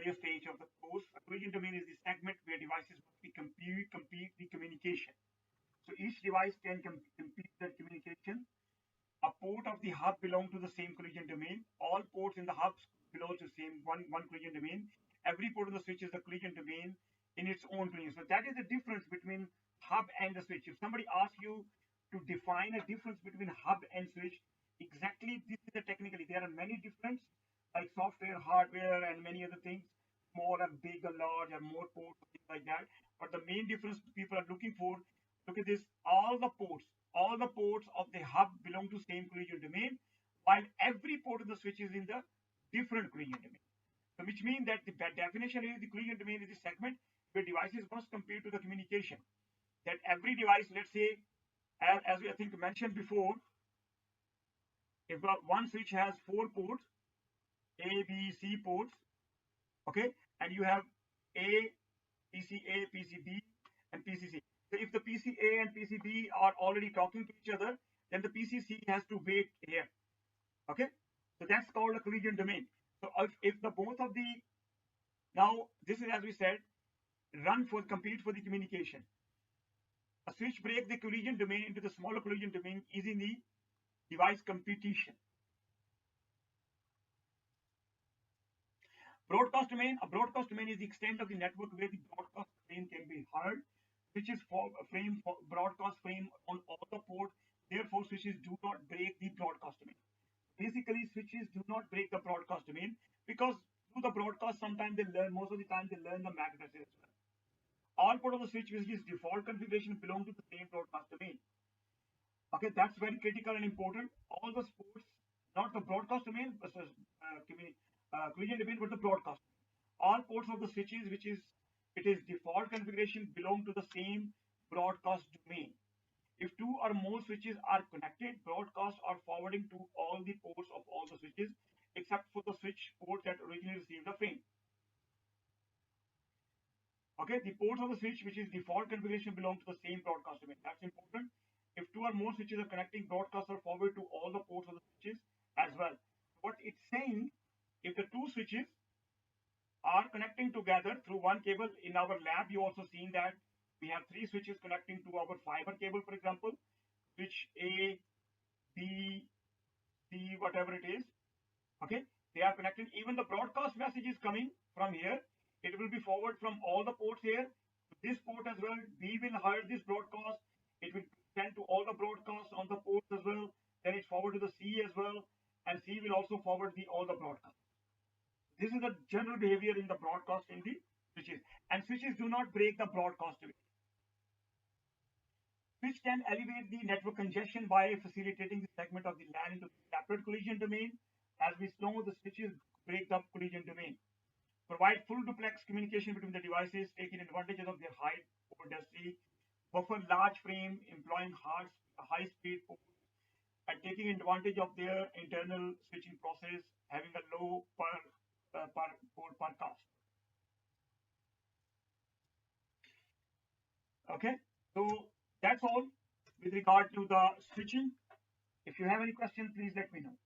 earlier stage of the course, a collision domain is the segment where devices must be compete the communication. So each device can compete that communication. A port of the hub belongs to the same collision domain. All ports in the hubs belong to the same one collision domain. Every port of the switch is a collision domain in its own collision. So that is the difference between hub and the switch. If somebody asks you to define a difference between hub and switch, exactly this is the technically. There are many differences like software, hardware, and many other things, small and big or large, and more ports, things like that. But the main difference people are looking for, look at this, all the ports of the hub belong to same collision domain, while every port of the switch is in the different collision domain. So which means that the definition is the collision domain is a segment where devices must compete to the communication. That every device, let's say, as we I think mentioned before, if one switch has 4 ports, A, B, C ports, okay, and you have A, PCA, PCB, and PCC. So if the PCA and PCB are already talking to each other, then the PCC has to wait here. Okay, so that's called a collision domain. So if the both of the, now this is, as we said, compete for the communication. A switch breaks the collision domain into the smaller collision domain using the device competition. Broadcast domain. A broadcast domain is the extent of the network where the broadcast frame can be heard. Switches broadcast frame on all the ports. Therefore, switches do not break the broadcast domain. Basically, switches do not break the broadcast domain because through the broadcast, sometimes they learn, most of the time they learn the MAC addresses as well. All port of the switch with its default configuration belong to the same broadcast domain. Okay, that's very critical and important. All the ports, not the broadcast domain, but collision domain, but the broadcast. All ports of the switches, which is default configuration, belong to the same broadcast domain. If 2 or more switches are connected, broadcast or forwarding to all the ports of all the switches, except for the switch port that originally received the frame. Okay, the ports of the switch, which is default configuration, belong to the same broadcast domain. That's important. If 2 or more switches are connecting, broadcasts are forwarded to all the ports of the switches as well. What it's saying, if the 2 switches are connecting together through one cable, in our lab, you also seen that we have 3 switches connecting to our fiber cable, for example, switch A, B, C, whatever it is. Okay, they are connected. Even the broadcast message is coming from here. It will be forwarded from all the ports here to this port as well. B will hear this broadcast. It will send to all the broadcasts on the ports as well. Then it's forwarded to the C as well, and C will also forward all the broadcasts. This is the general behavior in the broadcast in the switches, and switches do not break the broadcast domain. Switch can alleviate the network congestion by facilitating the segment of the LAN into the separate collision domain. As we know, the switches break the collision domain. Provide full duplex communication between the devices, taking advantage of their high port density. Buffer large frame, employing high-speed ports, and taking advantage of their internal switching process, having a low per cost. Okay, so that's all with regard to the switching. If you have any questions, please let me know.